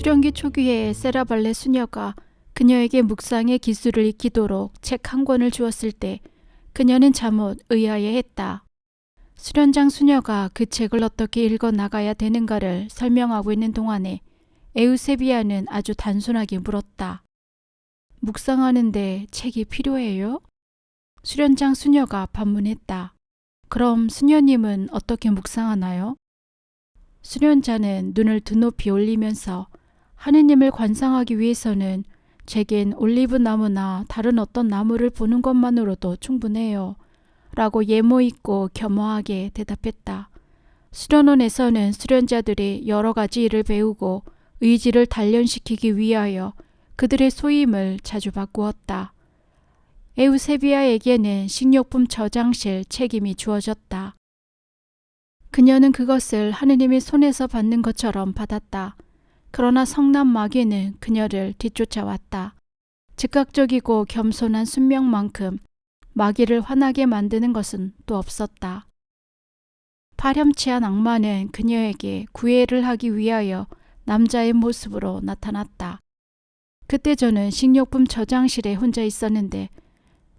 수련기 초기에 세라발레 수녀가 그녀에게 묵상의 기술을 익히도록 책 한 권을 주었을 때 그녀는 잠옷 의아해했다. 수련장 수녀가 그 책을 어떻게 읽어 나가야 되는가를 설명하고 있는 동안에 에우세비아는 아주 단순하게 물었다. 묵상하는데 책이 필요해요? 수련장 수녀가 반문했다. 그럼 수녀님은 어떻게 묵상하나요? 수련자는 눈을 드높이 올리면서 하느님을 관상하기 위해서는 제겐 올리브 나무나 다른 어떤 나무를 보는 것만으로도 충분해요. 라고 예모 있고 겸허하게 대답했다. 수련원에서는 수련자들이 여러 가지 일을 배우고 의지를 단련시키기 위하여 그들의 소임을 자주 바꾸었다. 에우세비아에게는 식료품 저장실 책임이 주어졌다. 그녀는 그것을 하느님의 손에서 받는 것처럼 받았다. 그러나 성남 마귀는 그녀를 뒤쫓아왔다. 즉각적이고 겸손한 순명만큼 마귀를 화나게 만드는 것은 또 없었다. 파렴치한 악마는 그녀에게 구애를 하기 위하여 남자의 모습으로 나타났다. 그때 저는 식료품 저장실에 혼자 있었는데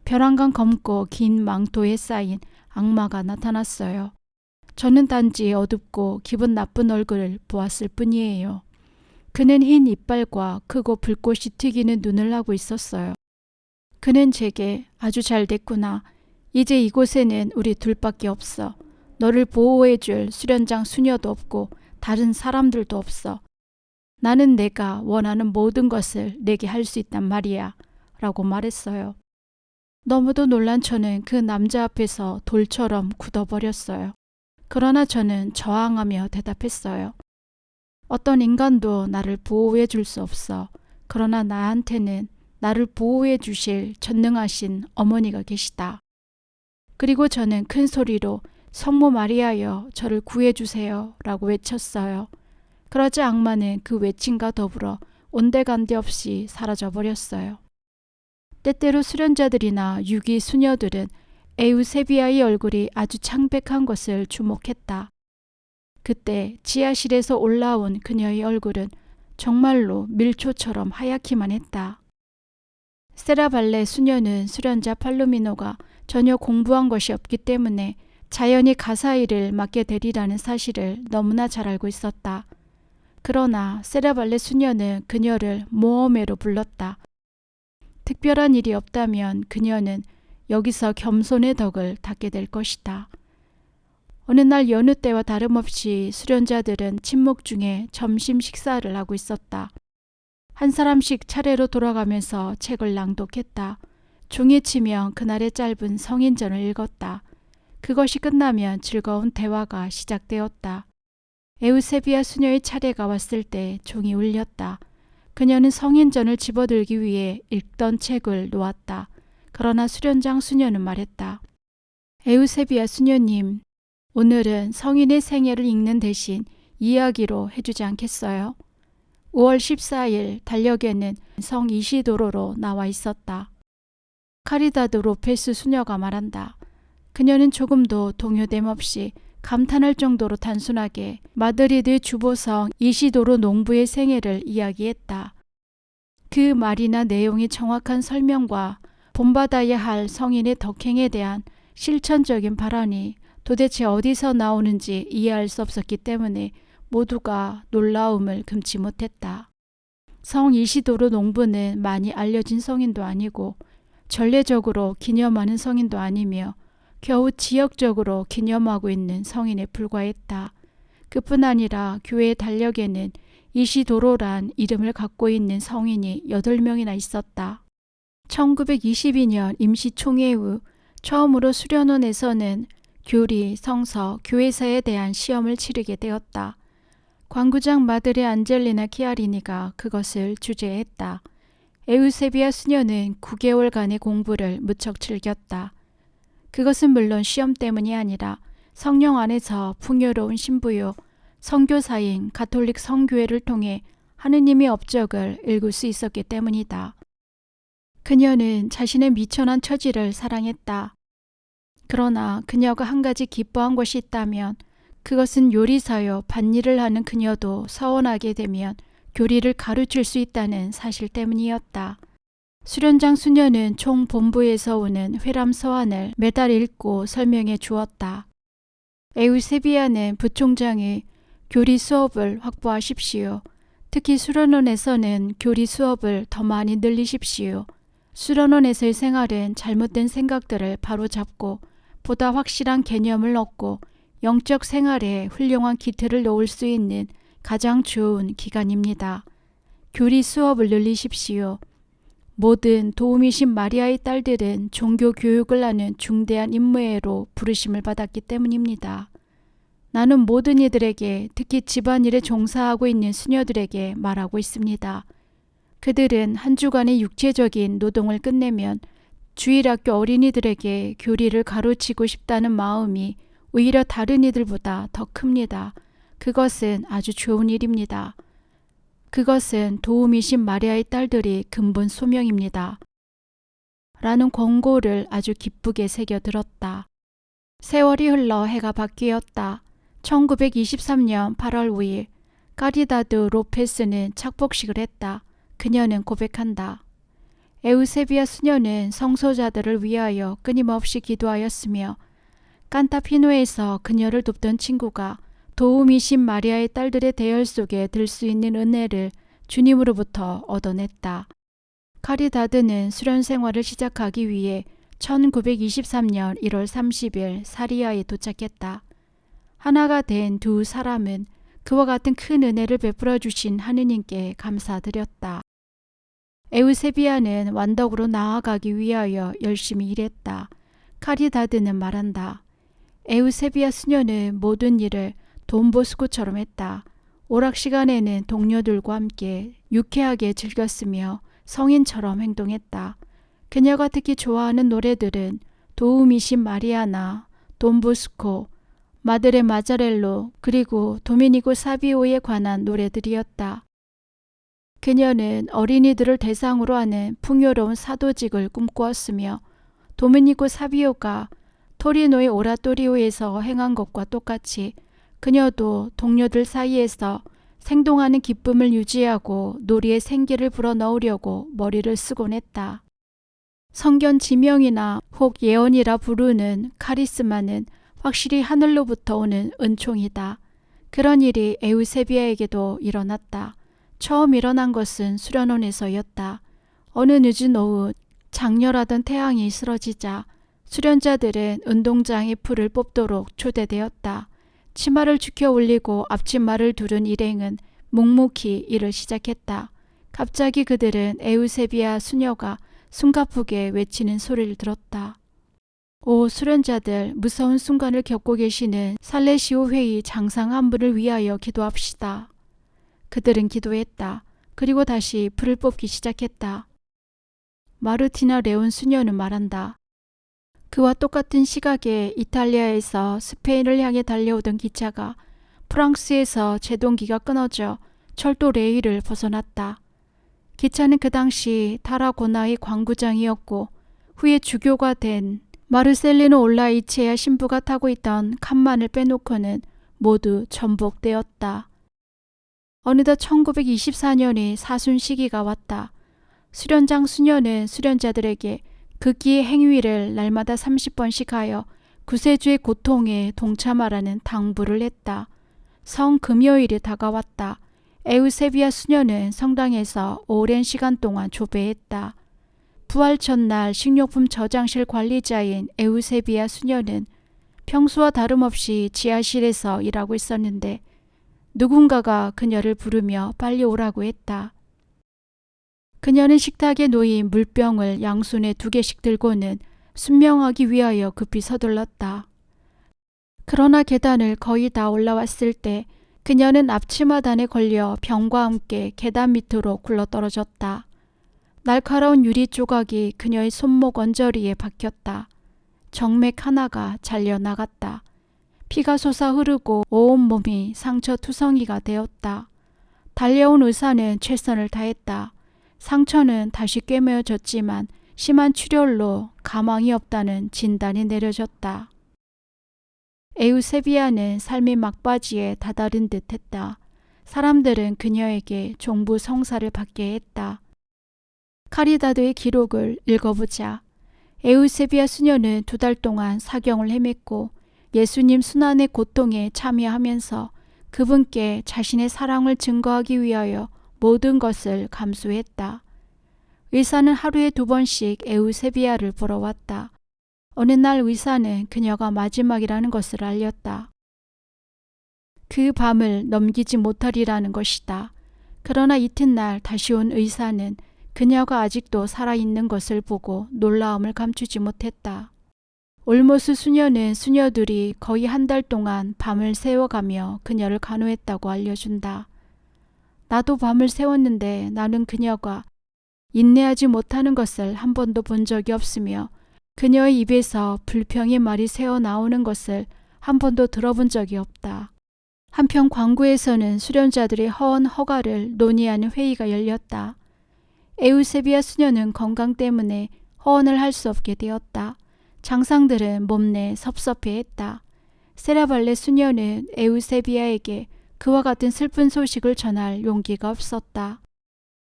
벼랑간 검고 긴 망토에 쌓인 악마가 나타났어요. 저는 단지 어둡고 기분 나쁜 얼굴을 보았을 뿐이에요. 그는 흰 이빨과 크고 불꽃이 튀기는 눈을 하고 있었어요. 그는 제게 아주 잘 됐구나. 이제 이곳에는 우리 둘밖에 없어. 너를 보호해줄 수련장 수녀도 없고 다른 사람들도 없어. 나는 내가 원하는 모든 것을 내게 할 수 있단 말이야. 라고 말했어요. 너무도 놀란 저는 그 남자 앞에서 돌처럼 굳어버렸어요. 그러나 저는 저항하며 대답했어요. 어떤 인간도 나를 보호해 줄 수 없어. 그러나 나한테는 나를 보호해 주실 전능하신 어머니가 계시다. 그리고 저는 큰 소리로 성모 마리아여 저를 구해 주세요 라고 외쳤어요. 그러자 악마는 그 외침과 더불어 온데간데 없이 사라져 버렸어요. 때때로 수련자들이나 유기 수녀들은 에우세비아의 얼굴이 아주 창백한 것을 주목했다. 그때 지하실에서 올라온 그녀의 얼굴은 정말로 밀초처럼 하얗기만 했다. 세라발레 수녀는 수련자 팔로미노가 전혀 공부한 것이 없기 때문에 자연히 가사 일을 맡게 되리라는 사실을 너무나 잘 알고 있었다. 그러나 세라발레 수녀는 그녀를 모어메로 불렀다. 특별한 일이 없다면 그녀는 여기서 겸손의 덕을 닦게 될 것이다. 어느 날 여느 때와 다름없이 수련자들은 침묵 중에 점심 식사를 하고 있었다. 한 사람씩 차례로 돌아가면서 책을 낭독했다. 종이치며 그날의 짧은 성인전을 읽었다. 그것이 끝나면 즐거운 대화가 시작되었다. 에우세비아 수녀의 차례가 왔을 때 종이 울렸다. 그녀는 성인전을 집어들기 위해 읽던 책을 놓았다. 그러나 수련장 수녀는 말했다. 에우세비아 수녀님, 오늘은 성인의 생애를 읽는 대신 이야기로 해주지 않겠어요? 5월 14일 달력에는 성 이시도로로 나와 있었다. 카리다드 로페스 수녀가 말한다. 그녀는 조금도 동요됨 없이 감탄할 정도로 단순하게 마드리드 주보성 이시도로 농부의 생애를 이야기했다. 그 말이나 내용이 정확한 설명과 본받아야 할 성인의 덕행에 대한 실천적인 발언이 도대체 어디서 나오는지 이해할 수 없었기 때문에 모두가 놀라움을 금치 못했다. 성 이시도로 농부는 많이 알려진 성인도 아니고 전례적으로 기념하는 성인도 아니며 겨우 지역적으로 기념하고 있는 성인에 불과했다. 그뿐 아니라 교회 달력에는 이시도로란 이름을 갖고 있는 성인이 8명이나 있었다. 1922년 임시총회 후 처음으로 수련원에서는 교리, 성서, 교회사에 대한 시험을 치르게 되었다. 광구장 마드레 안젤리나 키아리니가 그것을 주재했다. 에우세비아 수녀는 9개월간의 공부를 무척 즐겼다. 그것은 물론 시험 때문이 아니라 성령 안에서 풍요로운 신부요, 선교사인 가톨릭 성교회를 통해 하느님의 업적을 읽을 수 있었기 때문이다. 그녀는 자신의 미천한 처지를 사랑했다. 그러나 그녀가 한 가지 기뻐한 것이 있다면 그것은 요리사요 밭일을 하는 그녀도 서원하게 되면 교리를 가르칠 수 있다는 사실 때문이었다. 수련장 수녀는 총 본부에서 오는 회람 서한을 매달 읽고 설명해 주었다. 에우세비아는 부총장의 교리 수업을 확보하십시오. 특히 수련원에서는 교리 수업을 더 많이 늘리십시오. 수련원에서의 생활은 잘못된 생각들을 바로잡고 보다 확실한 개념을 얻고 영적 생활에 훌륭한 기틀을 놓을 수 있는 가장 좋은 기간입니다. 교리 수업을 늘리십시오. 모든 도우미신 마리아의 딸들은 종교 교육을 하는 중대한 임무로 부르심을 받았기 때문입니다. 나는 모든 이들에게, 특히 집안일에 종사하고 있는 수녀들에게 말하고 있습니다. 그들은 한 주간의 육체적인 노동을 끝내면 주일학교 어린이들에게 교리를 가르치고 싶다는 마음이 오히려 다른 이들보다 더 큽니다. 그것은 아주 좋은 일입니다. 그것은 도우미신 마리아의 딸들이 근본 소명입니다. 라는 권고를 아주 기쁘게 새겨들었다. 세월이 흘러 해가 바뀌었다. 1923년 8월 5일 카리다드 로페스는 착복식을 했다. 그녀는 고백한다. 에우세비아 수녀는 성소자들을 위하여 끊임없이 기도하였으며 칸타피노에서 그녀를 돕던 친구가 도우미신 마리아의 딸들의 대열 속에 들 수 있는 은혜를 주님으로부터 얻어냈다. 카리다드는 수련 생활을 시작하기 위해 1923년 1월 30일 사리아에 도착했다. 하나가 된 두 사람은 그와 같은 큰 은혜를 베풀어 주신 하느님께 감사드렸다. 에우세비아는 완덕으로 나아가기 위하여 열심히 일했다. 카리다드는 말한다. 에우세비아 수녀는 모든 일을 돈보스코처럼 했다. 오락 시간에는 동료들과 함께 유쾌하게 즐겼으며 성인처럼 행동했다. 그녀가 특히 좋아하는 노래들은 도우미신 마리아나, 돈보스코, 마드레 마자렐로 그리고 도미니고 사비오에 관한 노래들이었다. 그녀는 어린이들을 대상으로 하는 풍요로운 사도직을 꿈꾸었으며 도미니고 사비오가 토리노의 오라토리오에서 행한 것과 똑같이 그녀도 동료들 사이에서 생동하는 기쁨을 유지하고 놀이의 생기를 불어넣으려고 머리를 쓰곤 했다. 성견 지명이나 혹 예언이라 부르는 카리스마는 확실히 하늘로부터 오는 은총이다. 그런 일이 에우세비아에게도 일어났다. 처음 일어난 것은 수련원에서였다. 어느 늦은 오후 장렬하던 태양이 쓰러지자 수련자들은 운동장에 풀을 뽑도록 초대되었다. 치마를 죽혀 올리고 앞치마를 두른 일행은 묵묵히 일을 시작했다. 갑자기 그들은 에우세비아 수녀가 숨가쁘게 외치는 소리를 들었다. 오 수련자들, 무서운 순간을 겪고 계시는 살레시오 회의 장상 한 분을 위하여 기도합시다. 그들은 기도했다. 그리고 다시 풀을 뽑기 시작했다. 마르티나 레온 수녀는 말한다. 그와 똑같은 시각에 이탈리아에서 스페인을 향해 달려오던 기차가 프랑스에서 제동기가 끊어져 철도 레일을 벗어났다. 기차는 그 당시 타라고나의 광구장이었고 후에 주교가 된 마르셀리노 올라이체아 신부가 타고 있던 칸만을 빼놓고는 모두 전복되었다. 어느덧 1924년의 사순 시기가 왔다. 수련장 수녀는 수련자들에게 극기의 행위를 날마다 30번씩 하여 구세주의 고통에 동참하라는 당부를 했다. 성금요일이 다가왔다. 에우세비아 수녀는 성당에서 오랜 시간 동안 조배했다. 부활 첫날 식료품 저장실 관리자인 에우세비아 수녀는 평소와 다름없이 지하실에서 일하고 있었는데 누군가가 그녀를 부르며 빨리 오라고 했다. 그녀는 식탁에 놓인 물병을 양손에 2개씩 들고는 순명하기 위하여 급히 서둘렀다. 그러나 계단을 거의 다 올라왔을 때 그녀는 앞치마단에 걸려 병과 함께 계단 밑으로 굴러떨어졌다. 날카로운 유리 조각이 그녀의 손목 언저리에 박혔다. 정맥 하나가 잘려나갔다. 피가 솟아 흐르고 온몸이 상처투성이가 되었다. 달려온 의사는 최선을 다했다. 상처는 다시 꿰매어졌지만 심한 출혈로 가망이 없다는 진단이 내려졌다. 에우세비아는 삶의 막바지에 다다른 듯 했다. 사람들은 그녀에게 종부 성사를 받게 했다. 카리다드의 기록을 읽어보자. 에우세비아 수녀는 2달 동안 사경을 헤맸고 예수님 순환의 고통에 참여하면서 그분께 자신의 사랑을 증거하기 위하여 모든 것을 감수했다. 의사는 하루에 2번씩 에우세비아를 보러 왔다. 어느 날 의사는 그녀가 마지막이라는 것을 알렸다. 그 밤을 넘기지 못하리라는 것이다. 그러나 이튿날 다시 온 의사는 그녀가 아직도 살아있는 것을 보고 놀라움을 감추지 못했다. 올모스 수녀는 수녀들이 거의 1달 동안 밤을 새워가며 그녀를 간호했다고 알려준다. 나도 밤을 새웠는데 나는 그녀가 인내하지 못하는 것을 한 번도 본 적이 없으며 그녀의 입에서 불평의 말이 새어나오는 것을 한 번도 들어본 적이 없다. 한편 광구에서는 수련자들의 허언 허가를 논의하는 회의가 열렸다. 에우세비아 수녀는 건강 때문에 허언을 할 수 없게 되었다. 장상들은 몸내 섭섭해했다. 세라발레 수녀는 에우세비아에게 그와 같은 슬픈 소식을 전할 용기가 없었다.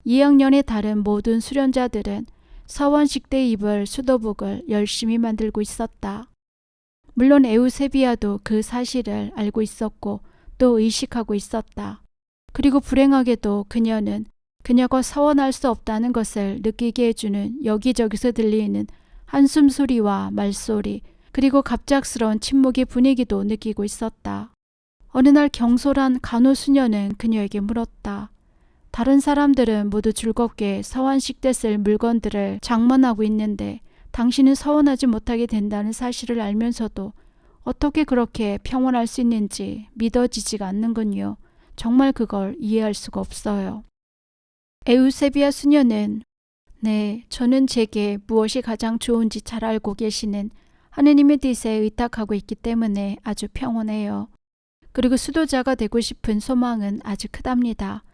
2학년의 다른 모든 수련자들은 서원식 때 입을 수도복을 열심히 만들고 있었다. 물론 에우세비아도 그 사실을 알고 있었고 또 의식하고 있었다. 그리고 불행하게도 그녀는 그녀가 서원할 수 없다는 것을 느끼게 해주는 여기저기서 들리는 한숨 소리와 말소리, 그리고 갑작스러운 침묵의 분위기도 느끼고 있었다. 어느 날 경솔한 간호수녀는 그녀에게 물었다. 다른 사람들은 모두 즐겁게 서원식 때 쓸 물건들을 장만하고 있는데 당신은 서원하지 못하게 된다는 사실을 알면서도 어떻게 그렇게 평온할 수 있는지 믿어지지가 않는군요. 정말 그걸 이해할 수가 없어요. 에우세비아 수녀는 네, 저는 제게 무엇이 가장 좋은지 잘 알고 계시는 하느님의 뜻에 의탁하고 있기 때문에 아주 평온해요. 그리고 수도자가 되고 싶은 소망은 아주 크답니다.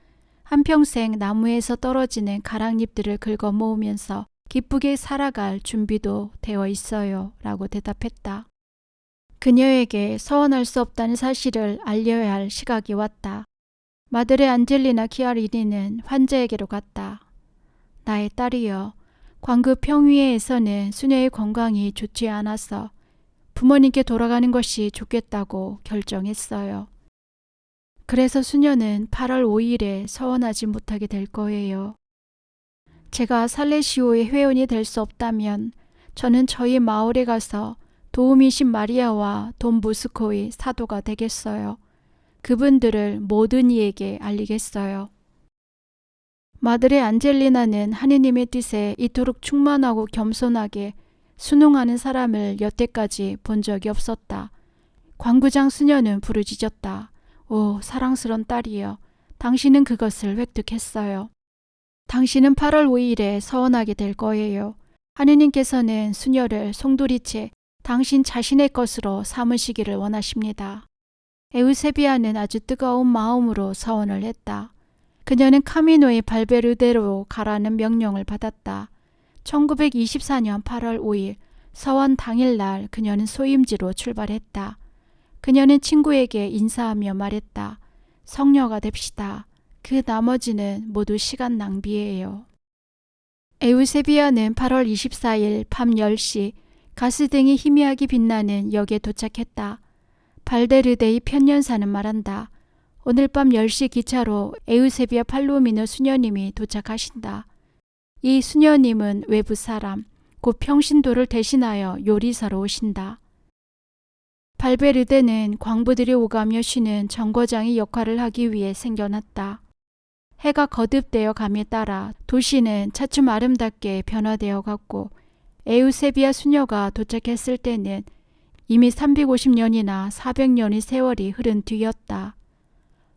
한평생 나무에서 떨어지는 가랑잎들을 긁어 모으면서 기쁘게 살아갈 준비도 되어 있어요. 라고 대답했다. 그녀에게 서원할 수 없다는 사실을 알려야 할 시각이 왔다. 마드레 안젤리나 키아리니는 환자에게로 갔다. 나의 딸이여, 광그 평위회에서는 수녀의 건강이 좋지 않아서 부모님께 돌아가는 것이 좋겠다고 결정했어요. 그래서 수녀는 8월 5일에 서원하지 못하게 될 거예요. 제가 살레시오의 회원이 될 수 없다면 저는 저희 마을에 가서 도우미신 마리아와 돈 보스코의 사도가 되겠어요. 그분들을 모든 이에게 알리겠어요. 마드레 안젤리나는 하느님의 뜻에 이토록 충만하고 겸손하게 순응하는 사람을 여태까지 본 적이 없었다. 광구장 수녀는 부르짖었다. 오, 사랑스런 딸이여, 당신은 그것을 획득했어요. 당신은 8월 5일에 서원하게 될 거예요. 하느님께서는 수녀를 송두리째 당신 자신의 것으로 삼으시기를 원하십니다. 에우세비아는 아주 뜨거운 마음으로 서원을 했다. 그녀는 카미노의 발베르데로 가라는 명령을 받았다. 1924년 8월 5일 서원 당일날 그녀는 소임지로 출발했다. 그녀는 친구에게 인사하며 말했다. 성녀가 됩시다. 그 나머지는 모두 시간 낭비예요. 에우세비아는 8월 24일 밤 10시 가스등이 희미하게 빛나는 역에 도착했다. 발데르데의 편년사는 말한다. 오늘 밤 10시 기차로 에우세비아 팔로미노 수녀님이 도착하신다. 이 수녀님은 외부 사람, 곧 평신도를 대신하여 요리사로 오신다. 발베르데는 광부들이 오가며 쉬는 정거장의 역할을 하기 위해 생겨났다. 해가 거듭되어 감에 따라 도시는 차츰 아름답게 변화되어 갔고 에우세비아 수녀가 도착했을 때는 이미 350년이나 400년의 세월이 흐른 뒤였다.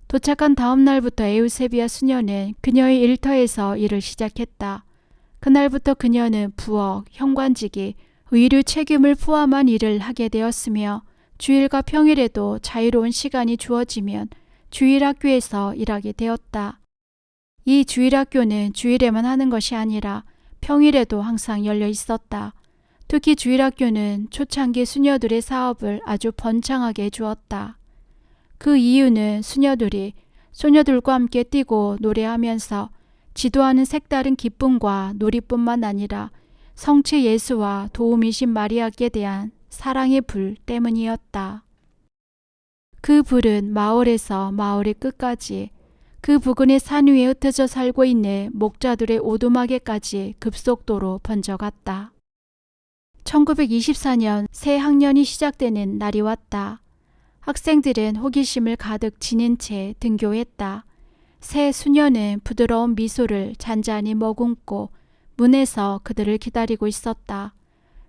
도착한 다음 날부터 에우세비아 수녀는 그녀의 일터에서 일을 시작했다. 그날부터 그녀는 부엌, 현관직이, 의류 책임을 포함한 일을 하게 되었으며 주일과 평일에도 자유로운 시간이 주어지면 주일학교에서 일하게 되었다. 이 주일학교는 주일에만 하는 것이 아니라 평일에도 항상 열려 있었다. 특히 주일학교는 초창기 수녀들의 사업을 아주 번창하게 해주었다. 그 이유는 수녀들이 소녀들과 함께 뛰고 노래하면서 지도하는 색다른 기쁨과 놀이뿐만 아니라 성체 예수와 도우미신 마리아께 대한 사랑의 불 때문이었다. 그 불은 마을에서 마을의 끝까지, 그 부근의 산 위에 흩어져 살고 있는 목자들의 오두막에까지 급속도로 번져갔다. 1924년 새 학년이 시작되는 날이 왔다. 학생들은 호기심을 가득 지닌 채 등교했다. 새 수녀는 부드러운 미소를 잔잔히 머금고 문에서 그들을 기다리고 있었다.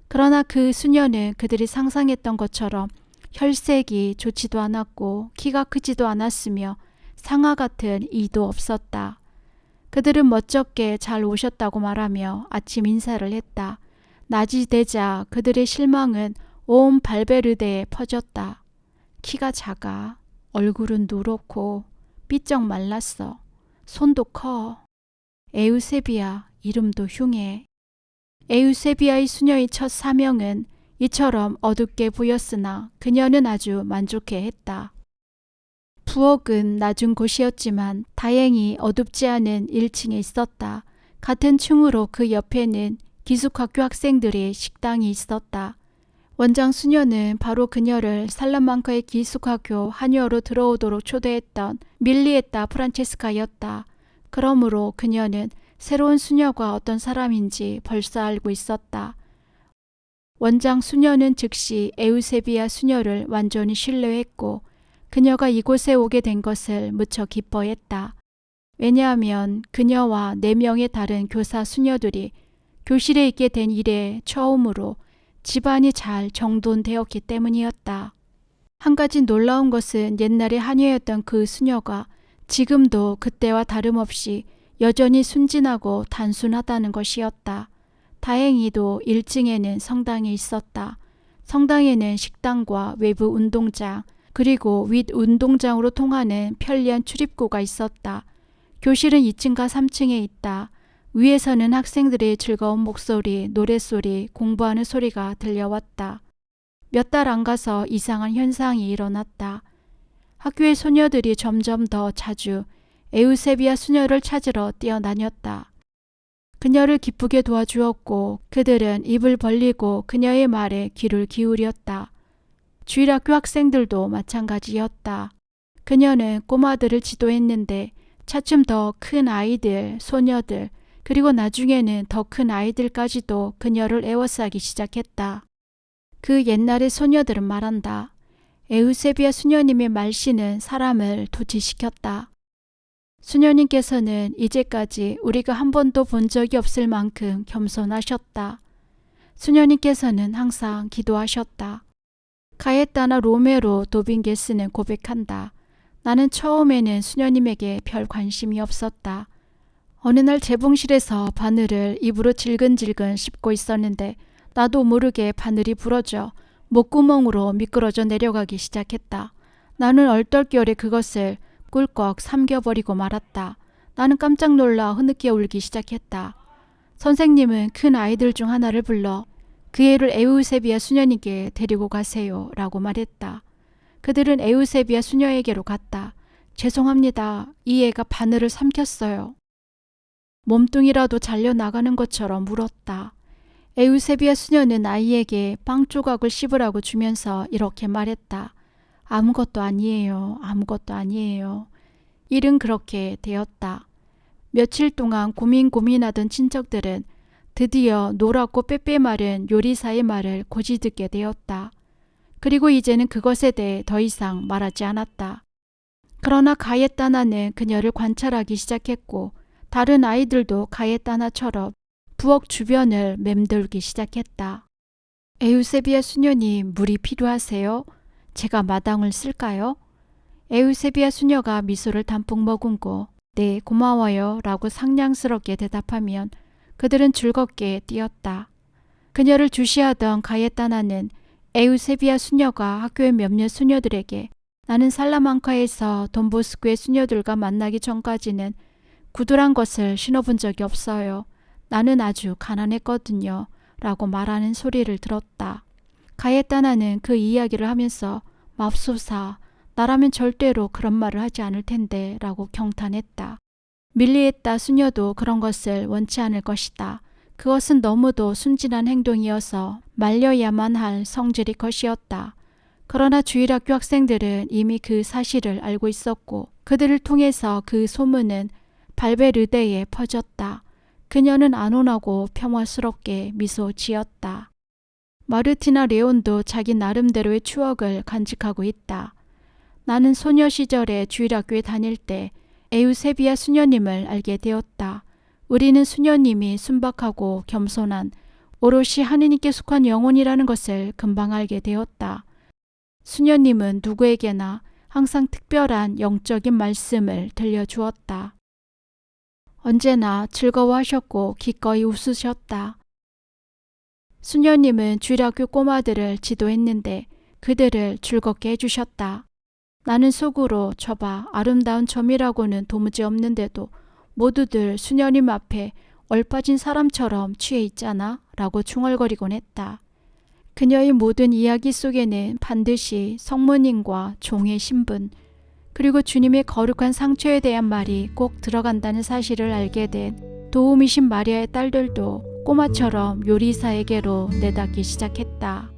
그러나 그 수녀는 그들이 상상했던 것처럼 혈색이 좋지도 않았고 키가 크지도 않았으며 상아 같은 이도 없었다. 그들은 멋쩍게 잘 오셨다고 말하며 아침 인사를 했다. 낮이 되자 그들의 실망은 온 발베르데에 퍼졌다. 키가 작아, 얼굴은 누렇고 삐쩍 말랐어. 손도 커. 에우세비아, 이름도 흉해. 에우세비아의 수녀의 첫 사명은 이처럼 어둡게 보였으나 그녀는 아주 만족해했다. 부엌은 낮은 곳이었지만 다행히 어둡지 않은 1층에 있었다. 같은 층으로 그 옆에는 기숙학교 학생들의 식당이 있었다. 원장 수녀는 바로 그녀를 살라망카의 기숙학교 한여로 들어오도록 초대했던 밀리에타 프란체스카였다. 그러므로 그녀는 새로운 수녀가 어떤 사람인지 벌써 알고 있었다. 원장 수녀는 즉시 에우세비아 수녀를 완전히 신뢰했고 그녀가 이곳에 오게 된 것을 무척 기뻐했다. 왜냐하면 그녀와 4명의 다른 교사 수녀들이 교실에 있게 된 이래 처음으로 집안이 잘 정돈되었기 때문이었다. 한 가지 놀라운 것은 옛날에 한여였던 그 수녀가 지금도 그때와 다름없이 여전히 순진하고 단순하다는 것이었다. 다행히도 1층에는 성당이 있었다. 성당에는 식당과 외부 운동장 그리고 윗 운동장으로 통하는 편리한 출입구가 있었다. 교실은 2층과 3층에 있다. 위에서는 학생들의 즐거운 목소리, 노랫소리, 공부하는 소리가 들려왔다. 몇 달 안 가서 이상한 현상이 일어났다. 학교의 소녀들이 점점 더 자주 에우세비아 수녀를 찾으러 뛰어다녔다. 그녀를 기쁘게 도와주었고 그들은 입을 벌리고 그녀의 말에 귀를 기울였다. 주일학교 학생들도 마찬가지였다. 그녀는 꼬마들을 지도했는데 차츰 더 큰 아이들, 소녀들, 그리고 나중에는 더 큰 아이들까지도 그녀를 애워싸기 시작했다. 그 옛날의 소녀들은 말한다. 에우세비아 수녀님의 말씨는 사람을 도취시켰다. 수녀님께서는 이제까지 우리가 한 번도 본 적이 없을 만큼 겸손하셨다. 수녀님께서는 항상 기도하셨다. 가에타나 로메로 도빙게스는 고백한다. 나는 처음에는 수녀님에게 별 관심이 없었다. 어느 날 재봉실에서 바늘을 입으로 질근질근 씹고 있었는데 나도 모르게 바늘이 부러져 목구멍으로 미끄러져 내려가기 시작했다. 나는 얼떨결에 그것을 꿀꺽 삼켜버리고 말았다. 나는 깜짝 놀라 흐느껴 울기 시작했다. 선생님은 큰 아이들 중 하나를 불러 그 애를 에우세비아 수녀님께 데리고 가세요 라고 말했다. 그들은 에우세비아 수녀에게로 갔다. 죄송합니다. 이 애가 바늘을 삼켰어요. 몸뚱이라도 잘려나가는 것처럼 물었다. 에우세비아 수녀는 아이에게 빵 조각을 씹으라고 주면서 이렇게 말했다. 아무것도 아니에요. 아무것도 아니에요. 일은 그렇게 되었다. 며칠 동안 고민하던 친척들은 드디어 노랗고 빼빼 마른 요리사의 말을 고지 듣게 되었다. 그리고 이제는 그것에 대해 더 이상 말하지 않았다. 그러나 가예따나는 그녀를 관찰하기 시작했고 다른 아이들도 가예따나처럼 부엌 주변을 맴돌기 시작했다. 에우세비아 수녀님, 물이 필요하세요? 제가 마당을 쓸까요? 에우세비아 수녀가 미소를 담뿍 머금고 네, 고마워요 라고 상냥스럽게 대답하면 그들은 즐겁게 뛰었다. 그녀를 주시하던 가예따나는 에우세비아 수녀가 학교의 몇몇 수녀들에게 나는 살라망카에서 돈보스코의 수녀들과 만나기 전까지는 구두란 것을 신어본 적이 없어요. 나는 아주 가난했거든요. 라고 말하는 소리를 들었다. 가예따나는 그 이야기를 하면서 맙소사, 나라면 절대로 그런 말을 하지 않을 텐데 라고 경탄했다. 밀리에따 수녀도 그런 것을 원치 않을 것이다. 그것은 너무도 순진한 행동이어서 말려야만 할 성질의 것이었다. 그러나 주일학교 학생들은 이미 그 사실을 알고 있었고 그들을 통해서 그 소문은 발베르데에 퍼졌다. 그녀는 안온하고 평화스럽게 미소 지었다. 마르티나 레온도 자기 나름대로의 추억을 간직하고 있다. 나는 소녀 시절에 주일학교에 다닐 때 에우세비아 수녀님을 알게 되었다. 우리는 수녀님이 순박하고 겸손한 오롯이 하느님께 속한 영혼이라는 것을 금방 알게 되었다. 수녀님은 누구에게나 항상 특별한 영적인 말씀을 들려주었다. 언제나 즐거워하셨고 기꺼이 웃으셨다. 수녀님은 주일학교 꼬마들을 지도했는데 그들을 즐겁게 해주셨다. 나는 속으로 저봐 아름다운 점이라고는 도무지 없는데도 모두들 수녀님 앞에 얼빠진 사람처럼 취해 있잖아 라고 중얼거리곤 했다. 그녀의 모든 이야기 속에는 반드시 성모님과 종의 신분 그리고 주님의 거룩한 상처에 대한 말이 꼭 들어간다는 사실을 알게 된 도우미신 마리아의 딸들도 꼬마처럼 요리사에게로 내닫기 시작했다.